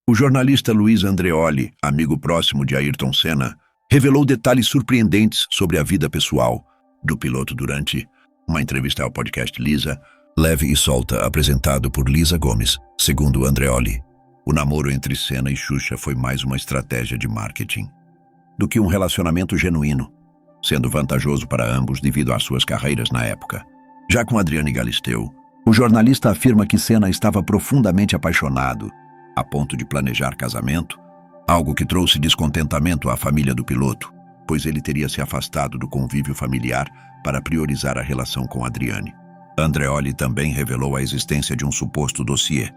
O jornalista Luiz Andreoli, amigo próximo de Ayrton Senna, revelou detalhes surpreendentes sobre a vida pessoal do piloto durante uma entrevista ao podcast Lisa, Leve e Solta, apresentado por Lisa Gomes. Segundo Andreoli, o namoro entre Senna e Xuxa foi mais uma estratégia de marketing do que um relacionamento genuíno, sendo vantajoso para ambos devido às suas carreiras na época. Já com Adriane Galisteu, o jornalista afirma que Senna estava profundamente apaixonado, a ponto de planejar casamento, algo que trouxe descontentamento à família do piloto, pois ele teria se afastado do convívio familiar para priorizar a relação com Adriane. Andreoli também revelou a existência de um suposto dossiê,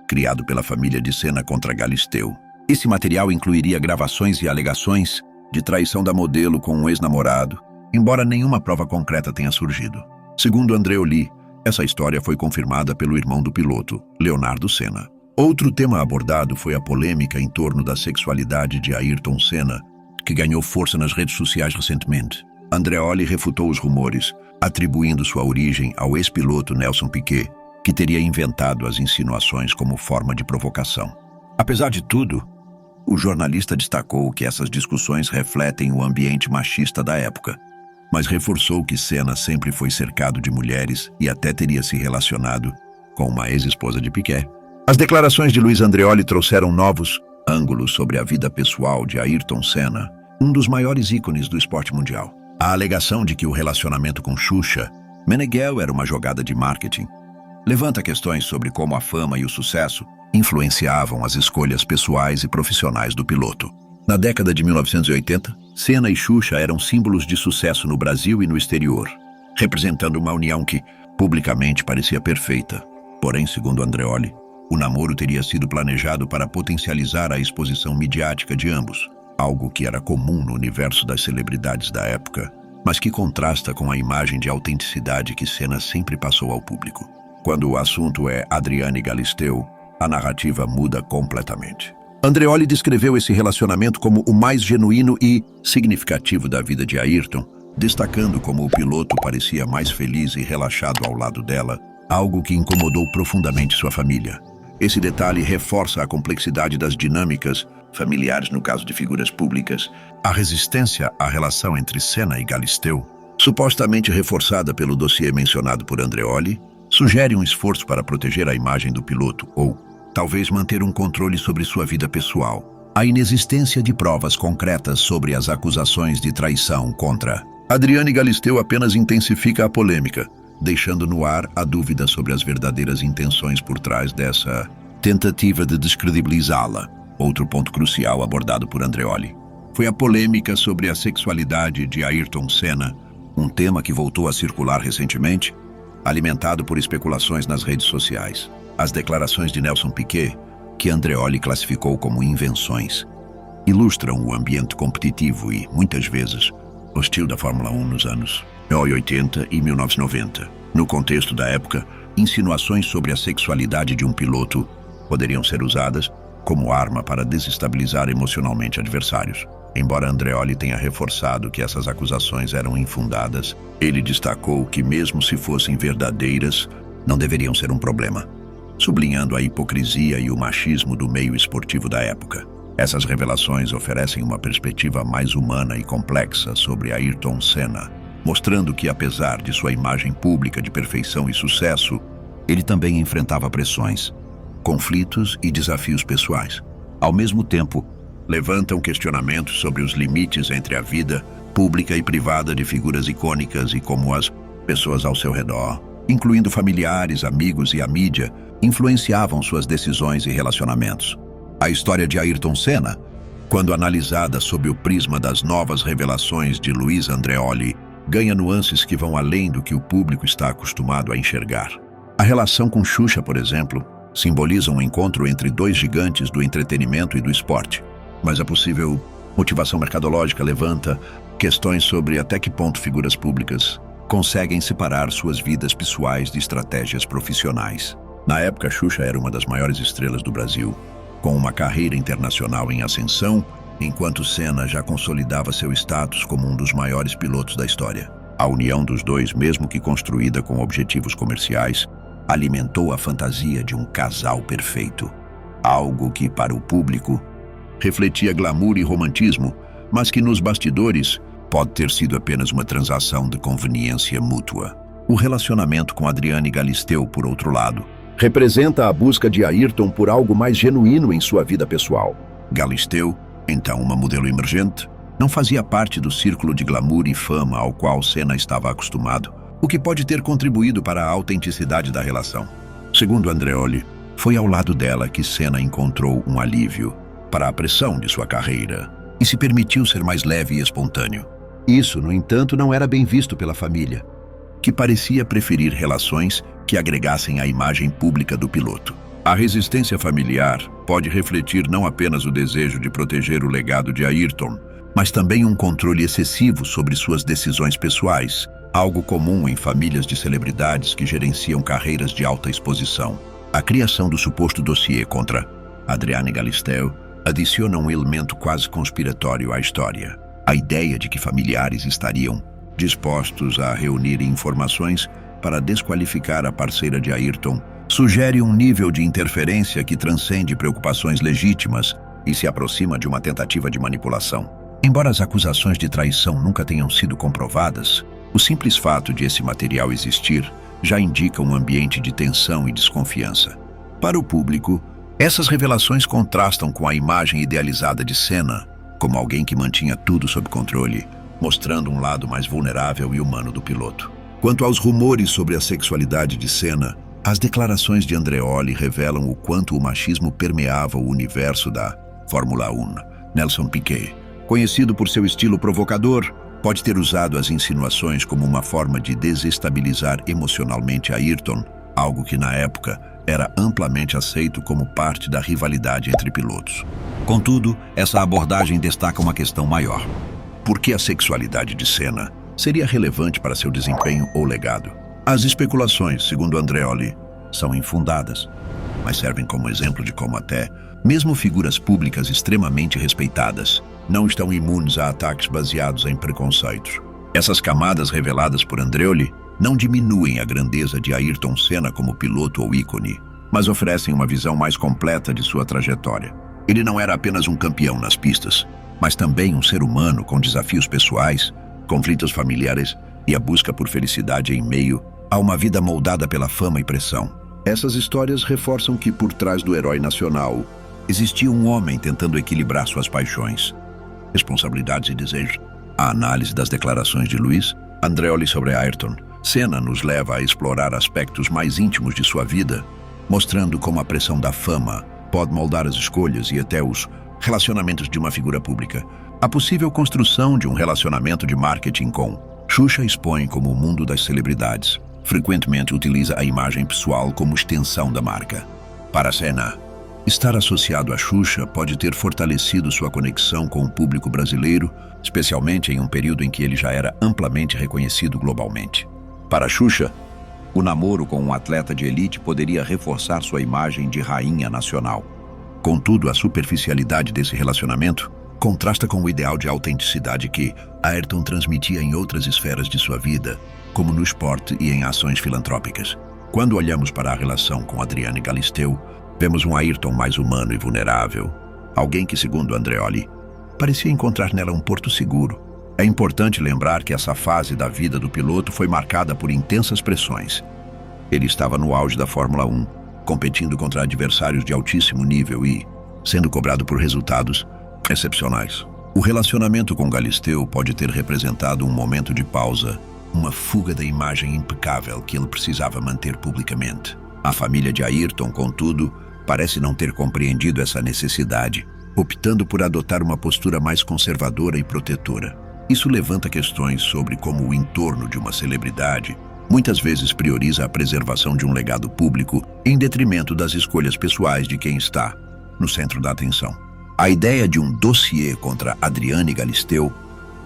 criado pela família de Senna contra Galisteu. Esse material incluiria gravações e alegações de traição da modelo com um ex-namorado, embora nenhuma prova concreta tenha surgido. Segundo Andreoli, essa história foi confirmada pelo irmão do piloto, Leonardo Senna. Outro tema abordado foi a polêmica em torno da sexualidade de Ayrton Senna, que ganhou força nas redes sociais recentemente. Andreoli refutou os rumores, atribuindo sua origem ao ex-piloto Nelson Piquet, que teria inventado as insinuações como forma de provocação. Apesar de tudo, o jornalista destacou que essas discussões refletem o ambiente machista da época, mas reforçou que Senna sempre foi cercado de mulheres e até teria se relacionado com uma ex-esposa de Piquet. As declarações de Luiz Andreoli trouxeram novos ângulos sobre a vida pessoal de Ayrton Senna, um dos maiores ícones do esporte mundial. A alegação de que o relacionamento com Xuxa Meneghel era uma jogada de marketing levanta questões sobre como a fama e o sucesso influenciavam as escolhas pessoais e profissionais do piloto. Na década de 1980, Senna e Xuxa eram símbolos de sucesso no Brasil e no exterior, representando uma união que, publicamente, parecia perfeita. Porém, segundo Andreoli, o namoro teria sido planejado para potencializar a exposição midiática de ambos, algo que era comum no universo das celebridades da época, mas que contrasta com a imagem de autenticidade que Senna sempre passou ao público. Quando o assunto é Adriane Galisteu, a narrativa muda completamente. Andreoli descreveu esse relacionamento como o mais genuíno e significativo da vida de Ayrton, destacando como o piloto parecia mais feliz e relaxado ao lado dela, algo que incomodou profundamente sua família. Esse detalhe reforça a complexidade das dinâmicas familiares no caso de figuras públicas. A resistência à relação entre Senna e Galisteu, supostamente reforçada pelo dossiê mencionado por Andreoli, sugere um esforço para proteger a imagem do piloto ou, talvez, manter um controle sobre sua vida pessoal. A inexistência de provas concretas sobre as acusações de traição contra Adriane Galisteu apenas intensifica a polêmica, deixando no ar a dúvida sobre as verdadeiras intenções por trás dessa tentativa de descredibilizá-la. Outro ponto crucial abordado por Andreoli foi a polêmica sobre a sexualidade de Ayrton Senna, um tema que voltou a circular recentemente, alimentado por especulações nas redes sociais. As declarações de Nelson Piquet, que Andreoli classificou como invenções, ilustram o ambiente competitivo e, muitas vezes, hostil da Fórmula 1 nos anos 1980 e 1990. No contexto da época, insinuações sobre a sexualidade de um piloto poderiam ser usadas como arma para desestabilizar emocionalmente adversários. Embora Andreoli tenha reforçado que essas acusações eram infundadas, ele destacou que, mesmo se fossem verdadeiras, não deveriam ser um problema, sublinhando a hipocrisia e o machismo do meio esportivo da época. Essas revelações oferecem uma perspectiva mais humana e complexa sobre Ayrton Senna, mostrando que, apesar de sua imagem pública de perfeição e sucesso, ele também enfrentava pressões, conflitos e desafios pessoais. Ao mesmo tempo, levantam questionamentos sobre os limites entre a vida pública e privada de figuras icônicas e como as pessoas ao seu redor, incluindo familiares, amigos e a mídia, influenciavam suas decisões e relacionamentos. A história de Ayrton Senna, quando analisada sob o prisma das novas revelações de Luiz Andreoli, ganha nuances que vão além do que o público está acostumado a enxergar. A relação com Xuxa, por exemplo, simboliza um encontro entre dois gigantes do entretenimento e do esporte, mas a possível motivação mercadológica levanta questões sobre até que ponto figuras públicas conseguem separar suas vidas pessoais de estratégias profissionais. Na época, Xuxa era uma das maiores estrelas do Brasil, com uma carreira internacional em ascensão, enquanto Senna já consolidava seu status como um dos maiores pilotos da história. A união dos dois, mesmo que construída com objetivos comerciais, alimentou a fantasia de um casal perfeito. algo que, para o público, refletia glamour e romantismo, mas que nos bastidores pode ter sido apenas uma transação de conveniência mútua. O relacionamento com Adriane Galisteu, por outro lado, representa a busca de Ayrton por algo mais genuíno em sua vida pessoal. Galisteu, então uma modelo emergente, não fazia parte do círculo de glamour e fama ao qual Senna estava acostumado, o que pode ter contribuído para a autenticidade da relação. Segundo Andreoli, foi ao lado dela que Senna encontrou um alívio para a pressão de sua carreira e se permitiu ser mais leve e espontâneo. Isso, no entanto, não era bem visto pela família, que parecia preferir relações que agregassem à imagem pública do piloto. A resistência familiar pode refletir não apenas o desejo de proteger o legado de Ayrton, mas também um controle excessivo sobre suas decisões pessoais, algo comum em famílias de celebridades que gerenciam carreiras de alta exposição. A criação do suposto dossiê contra Adriane Galisteu adiciona um elemento quase conspiratório à história. A ideia de que familiares estariam dispostos a reunir informações para desqualificar a parceira de Ayrton sugere um nível de interferência que transcende preocupações legítimas e se aproxima de uma tentativa de manipulação. Embora as acusações de traição nunca tenham sido comprovadas, o simples fato de esse material existir já indica um ambiente de tensão e desconfiança. Para o público, essas revelações contrastam com a imagem idealizada de Senna como alguém que mantinha tudo sob controle, mostrando um lado mais vulnerável e humano do piloto. Quanto aos rumores sobre a sexualidade de Senna, as declarações de Andreoli revelam o quanto o machismo permeava o universo da Fórmula 1. Nelson Piquet, conhecido por seu estilo provocador, pode ter usado as insinuações como uma forma de desestabilizar emocionalmente Ayrton, algo que na época era amplamente aceito como parte da rivalidade entre pilotos. Contudo, essa abordagem destaca uma questão maior. Por que a sexualidade de Senna seria relevante para seu desempenho ou legado? As especulações, segundo Andreoli, são infundadas, mas servem como exemplo de como até mesmo figuras públicas extremamente respeitadas não estão imunes a ataques baseados em preconceitos. Essas camadas reveladas por Andreoli não diminuem a grandeza de Ayrton Senna como piloto ou ícone, mas oferecem uma visão mais completa de sua trajetória. Ele não era apenas um campeão nas pistas, mas também um ser humano com desafios pessoais, conflitos familiares e a busca por felicidade em meio a uma vida moldada pela fama e pressão. Essas histórias reforçam que por trás do herói nacional existia um homem tentando equilibrar suas paixões, responsabilidades e desejos. A análise das declarações de Luiz Andreoli sobre Ayrton Senna nos leva a explorar aspectos mais íntimos de sua vida, mostrando como a pressão da fama pode moldar as escolhas e até os relacionamentos de uma figura pública. A possível construção de um relacionamento de marketing com Xuxa expõe como o mundo das celebridades frequentemente utiliza a imagem pessoal como extensão da marca. Para Senna, estar associado a Xuxa pode ter fortalecido sua conexão com o público brasileiro, especialmente em um período em que ele já era amplamente reconhecido globalmente. Para Xuxa, o namoro com um atleta de elite poderia reforçar sua imagem de rainha nacional. Contudo, a superficialidade desse relacionamento contrasta com o ideal de autenticidade que Ayrton transmitia em outras esferas de sua vida, como no esporte e em ações filantrópicas. Quando olhamos para a relação com Adriane Galisteu, vemos um Ayrton mais humano e vulnerável, alguém que, segundo Andreoli, parecia encontrar nela um porto seguro. É importante lembrar que essa fase da vida do piloto foi marcada por intensas pressões. Ele estava no auge da Fórmula 1, competindo contra adversários de altíssimo nível e sendo cobrado por resultados excepcionais. O relacionamento com Galisteu pode ter representado um momento de pausa, uma fuga da imagem impecável que ele precisava manter publicamente. A família de Ayrton, contudo, parece não ter compreendido essa necessidade, optando por adotar uma postura mais conservadora e protetora. Isso levanta questões sobre como o entorno de uma celebridade muitas vezes prioriza a preservação de um legado público em detrimento das escolhas pessoais de quem está no centro da atenção. A ideia de um dossiê contra Adriane Galisteu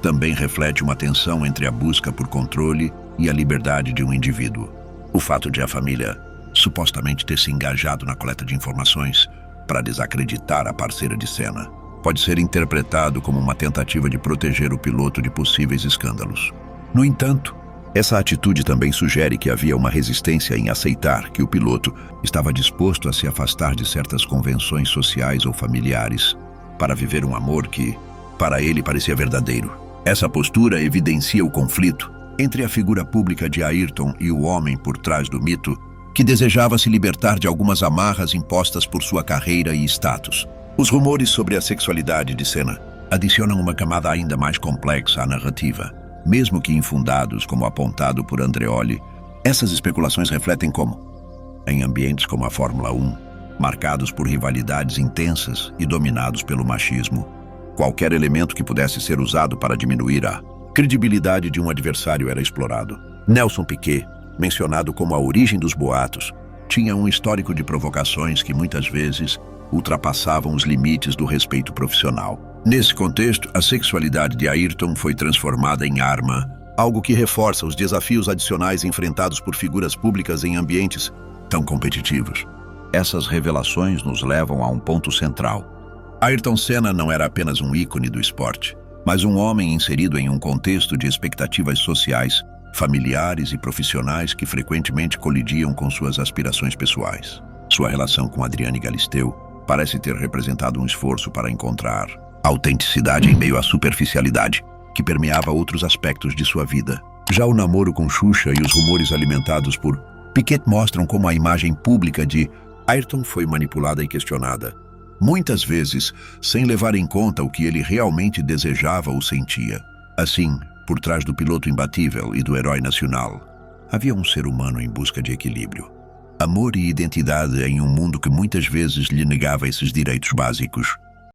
também reflete uma tensão entre a busca por controle e a liberdade de um indivíduo. O fato de a família supostamente ter se engajado na coleta de informações para desacreditar a parceira de Senna pode ser interpretado como uma tentativa de proteger o piloto de possíveis escândalos. No entanto, Essa atitude também sugere que havia uma resistência em aceitar que o piloto estava disposto a se afastar de certas convenções sociais ou familiares para viver um amor que, para ele, parecia verdadeiro. Essa postura evidencia o conflito entre a figura pública de Ayrton e o homem por trás do mito, que desejava se libertar de algumas amarras impostas por sua carreira e status. Os rumores sobre a sexualidade de Senna adicionam uma camada ainda mais complexa à narrativa. Mesmo que infundados, como apontado por Andreoli, essas especulações refletem como, em ambientes como a Fórmula 1, marcados por rivalidades intensas e dominados pelo machismo, qualquer elemento que pudesse ser usado para diminuir a credibilidade de um adversário era explorado. Nelson Piquet, mencionado como a origem dos boatos, tinha um histórico de provocações que muitas vezes ultrapassavam os limites do respeito profissional. Nesse contexto, a sexualidade de Ayrton foi transformada em arma, algo que reforça os desafios adicionais enfrentados por figuras públicas em ambientes tão competitivos. Essas revelações nos levam a um ponto central. Ayrton Senna não era apenas um ícone do esporte, mas um homem inserido em um contexto de expectativas sociais, familiares e profissionais que frequentemente colidiam com suas aspirações pessoais. Sua relação com Adriane Galisteu parece ter representado um esforço para encontrar autenticidade em meio à superficialidade que permeava outros aspectos de sua vida. Já o namoro com Xuxa e os rumores alimentados por Piquet mostram como a imagem pública de Ayrton foi manipulada e questionada, muitas vezes sem levar em conta o que ele realmente desejava ou sentia. Assim, por trás do piloto imbatível e do herói nacional, havia um ser humano em busca de equilíbrio, amor e identidade em um mundo que muitas vezes lhe negava esses direitos básicos.